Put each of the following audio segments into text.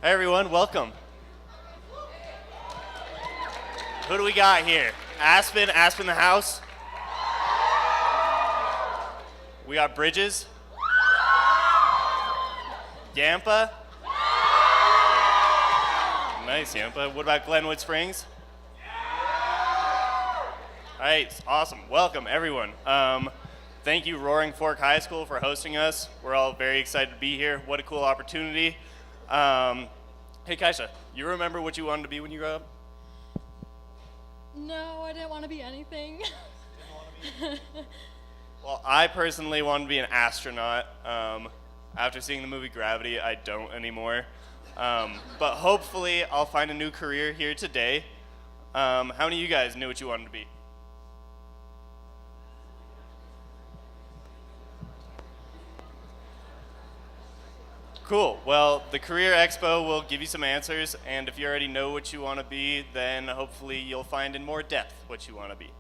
Hey everyone, welcome. Who do we got here? Aspen the house. We got Bridges. Yampa. Nice, Yampa. What about Glenwood Springs? All right, awesome. Welcome, everyone. Thank you, Roaring Fork High School, for hosting us. We're all very excited to be here. What a cool opportunity. Hey, Kaisha, you remember what you wanted to be when you grew up? No, I didn't want to be anything. Well, I personally wanted to be an astronaut. After seeing the movie Gravity, I don't anymore. But hopefully, I'll find a new career here today. How many of you guys knew what you wanted to be? Cool. Well, the Career Expo will give you some answers, and if you already know what you want to be, then hopefully you'll find in more depth what you want to be.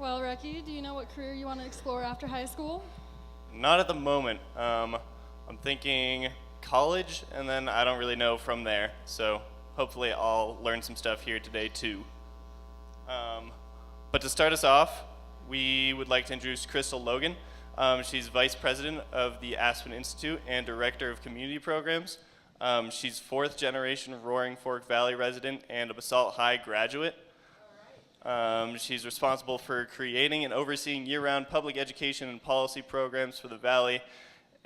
Well, Recky, do you know what career you want to explore after high school? Not at the moment. I'm thinking college, and then I don't really know from there. So hopefully I'll learn some stuff here today too. But to start us off, we would like to introduce Cristal Logan. She's Vice President of the Aspen Institute and Director of Community Programs. She's fourth generation Roaring Fork Valley resident and a Basalt High graduate. She's responsible for creating and overseeing year-round public education and policy programs for the Valley.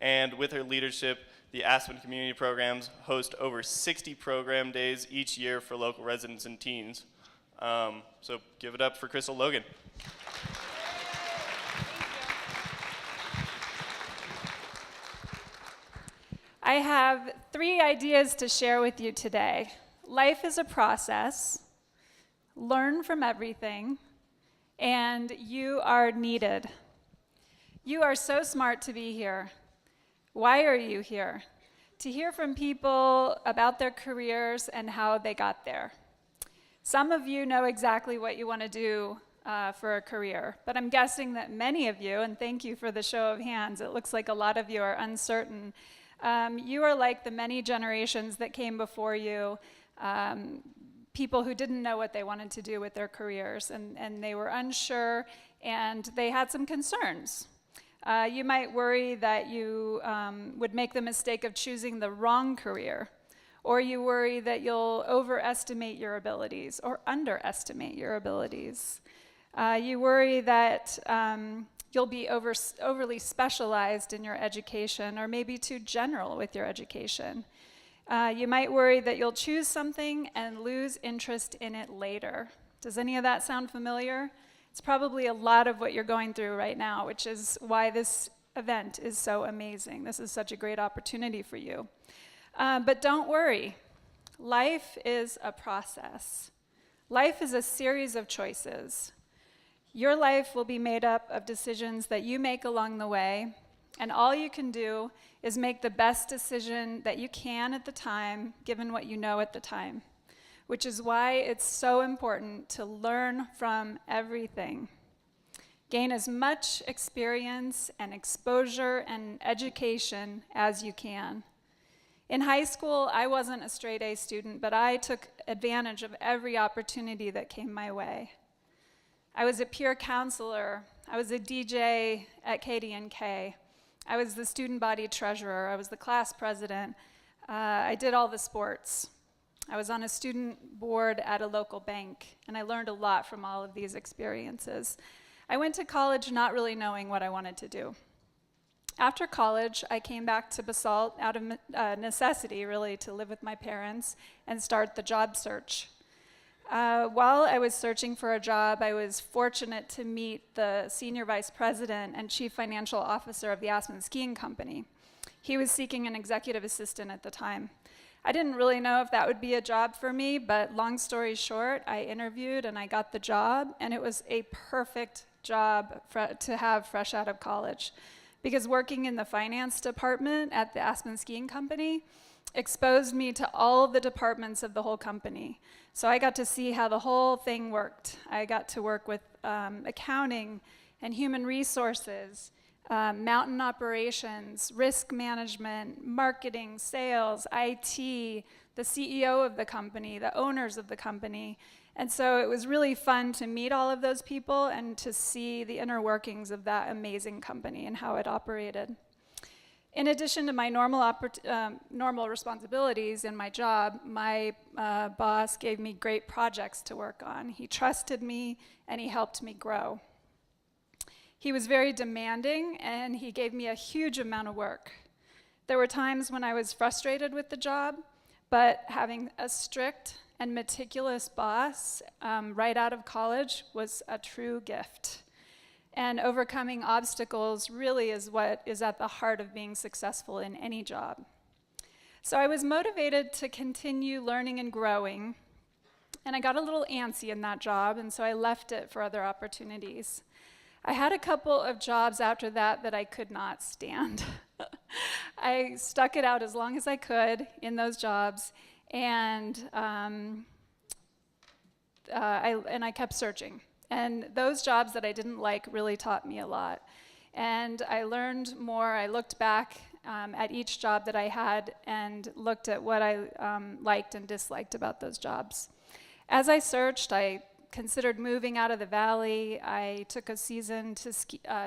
And with her leadership, the Aspen Community Programs host over 60 program days each year for local residents and teens. So give it up for Cristal Logan. I have 3 ideas to share with you today. Life is a process, learn from everything, and you are needed. You are so smart to be here. Why are you here? To hear from people about their careers and how they got there. Some of you know exactly what you want to do for a career, but I'm guessing that many of you, and thank you for the show of hands, it looks like a lot of you are uncertain. You are like the many generations that came before you, people who didn't know what they wanted to do with their careers, and they were unsure, and they had some concerns. You might worry that you would make the mistake of choosing the wrong career, or you worry that you'll overestimate your abilities or underestimate your abilities. You worry that you'll be overly specialized in your education, or maybe too general with your education. You might worry that you'll choose something and lose interest in it later. Does any of that sound familiar? It's probably a lot of what you're going through right now, which is why this event is so amazing. This is such a great opportunity for you. But don't worry. Life is a process. Life is a series of choices. Your life will be made up of decisions that you make along the way, and all you can do is make the best decision that you can at the time, given what you know at the time, which is why it's so important to learn from everything. Gain as much experience and exposure and education as you can. In high school, I wasn't a straight A student, but I took advantage of every opportunity that came my way. I was a peer counselor. I was a DJ at KD&K. I was the student body treasurer. I was the class president. I did all the sports. I was on a student board at a local bank, and I learned a lot from all of these experiences. I went to college not really knowing what I wanted to do. After college, I came back to Basalt out of necessity, really, to live with my parents and start the job search. While I was searching for a job, I was fortunate to meet the senior vice president and chief financial officer of the Aspen Skiing Company. He was seeking an executive assistant at the time. I didn't really know if that would be a job for me, but long story short, I interviewed and I got the job, and it was a perfect job to have fresh out of college. Because working in the finance department at the Aspen Skiing Company exposed me to all of the departments of the whole company. So I got to see how the whole thing worked. I got to work with accounting and human resources, mountain operations, risk management, marketing, sales, IT, the CEO of the company, the owners of the company. And so it was really fun to meet all of those people and to see the inner workings of that amazing company and how it operated. In addition to my normal responsibilities in my job, my boss gave me great projects to work on. He trusted me and he helped me grow. He was very demanding and he gave me a huge amount of work. There were times when I was frustrated with the job, but having a strict and meticulous boss right out of college was a true gift. And overcoming obstacles really is what is at the heart of being successful in any job. So I was motivated to continue learning and growing, and I got a little antsy in that job, and so I left it for other opportunities. I had a couple of jobs after that that I could not stand. I stuck it out as long as I could in those jobs, and I kept searching. And those jobs that I didn't like really taught me a lot. And I learned more. I looked back at each job that I had and looked at what I liked and disliked about those jobs. As I searched, I considered moving out of the valley. I took a season to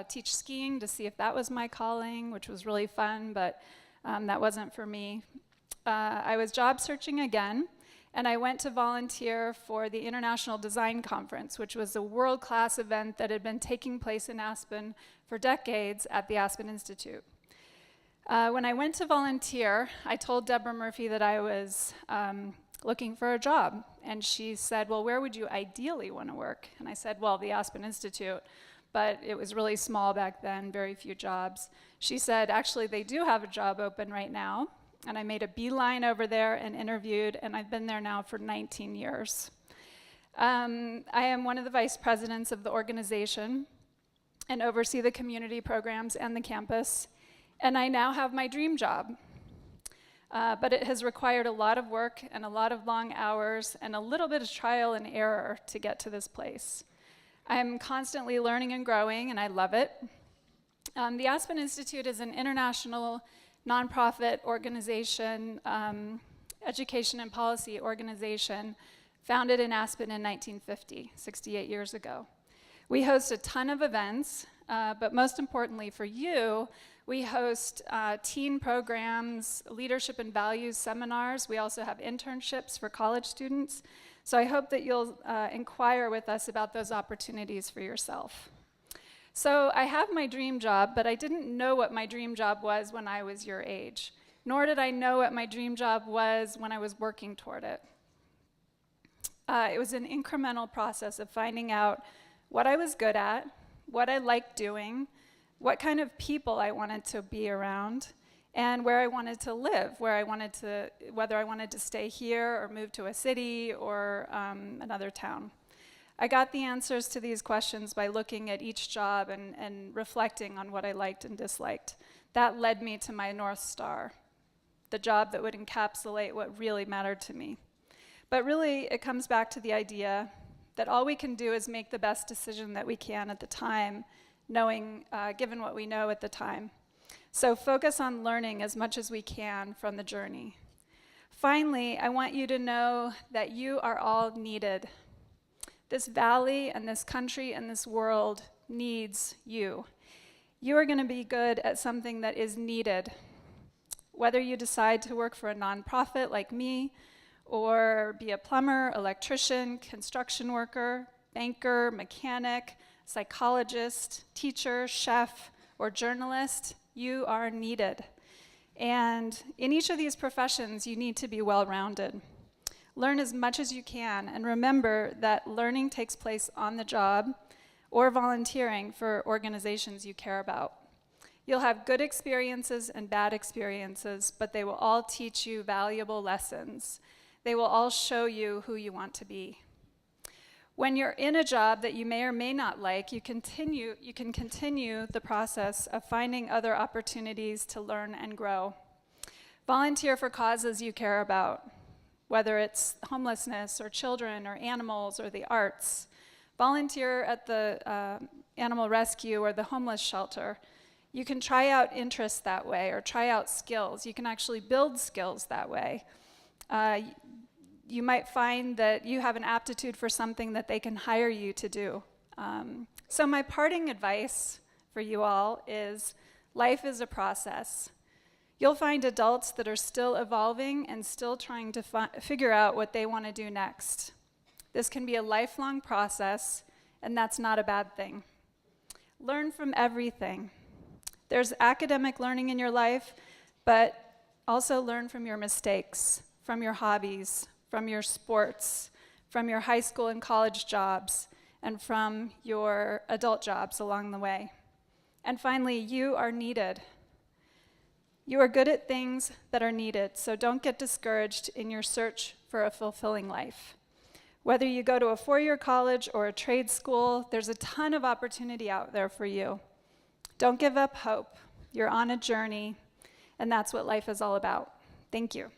teach skiing to see if that was my calling, which was really fun, but that wasn't for me. I was job searching again. And I went to volunteer for the International Design Conference, which was a world-class event that had been taking place in Aspen for decades at the Aspen Institute. When I went to volunteer, I told Deborah Murphy that I was looking for a job. And she said, well, where would you ideally want to work? And I said, well, the Aspen Institute. But it was really small back then, very few jobs. She said, actually, they do have a job open right now. And I made a beeline over there and interviewed, and I've been there now for 19 years. I am one of the vice presidents of the organization and oversee the community programs and the campus. And I now have my dream job. But it has required a lot of work and a lot of long hours and a little bit of trial and error to get to this place. I'm constantly learning and growing, and I love it. The Aspen Institute is an international nonprofit organization, education and policy organization, founded in Aspen in 1950, 68 years ago. We host a ton of events, but most importantly for you, we host teen programs, leadership and values seminars. We also have internships for college students. So I hope that you'll inquire with us about those opportunities for yourself. So I have my dream job, but I didn't know what my dream job was when I was your age, nor did I know what my dream job was when I was working toward it. It was an incremental process of finding out what I was good at, what I liked doing, what kind of people I wanted to be around, and where I wanted to live, whether I wanted to stay here or move to a city or another town. I got the answers to these questions by looking at each job and reflecting on what I liked and disliked. That led me to my North Star, the job that would encapsulate what really mattered to me. But really, it comes back to the idea that all we can do is make the best decision that we can at the time, given what we know at the time. So focus on learning as much as we can from the journey. Finally, I want you to know that you are all needed. This valley and this country and this world needs you. You are going to be good at something that is needed. Whether you decide to work for a nonprofit like me, or be a plumber, electrician, construction worker, banker, mechanic, psychologist, teacher, chef, or journalist, you are needed. And in each of these professions, you need to be well-rounded. Learn as much as you can, and remember that learning takes place on the job or volunteering for organizations you care about. You'll have good experiences and bad experiences, but they will all teach you valuable lessons. They will all show you who you want to be. When you're in a job that you may or may not like, you can continue the process of finding other opportunities to learn and grow. Volunteer for causes you care about, whether it's homelessness or children or animals or the arts. Volunteer at the animal rescue or the homeless shelter. You can try out interests that way or try out skills. You can actually build skills that way. You might find that you have an aptitude for something that they can hire you to do. So my parting advice for you all is life is a process. You'll find adults that are still evolving and still trying to figure out what they want to do next. This can be a lifelong process, and that's not a bad thing. Learn from everything. There's academic learning in your life, but also learn from your mistakes, from your hobbies, from your sports, from your high school and college jobs, and from your adult jobs along the way. And finally, you are needed. You are good at things that are needed, so don't get discouraged in your search for a fulfilling life. Whether you go to a four-year college or a trade school, there's a ton of opportunity out there for you. Don't give up hope. You're on a journey, and that's what life is all about. Thank you.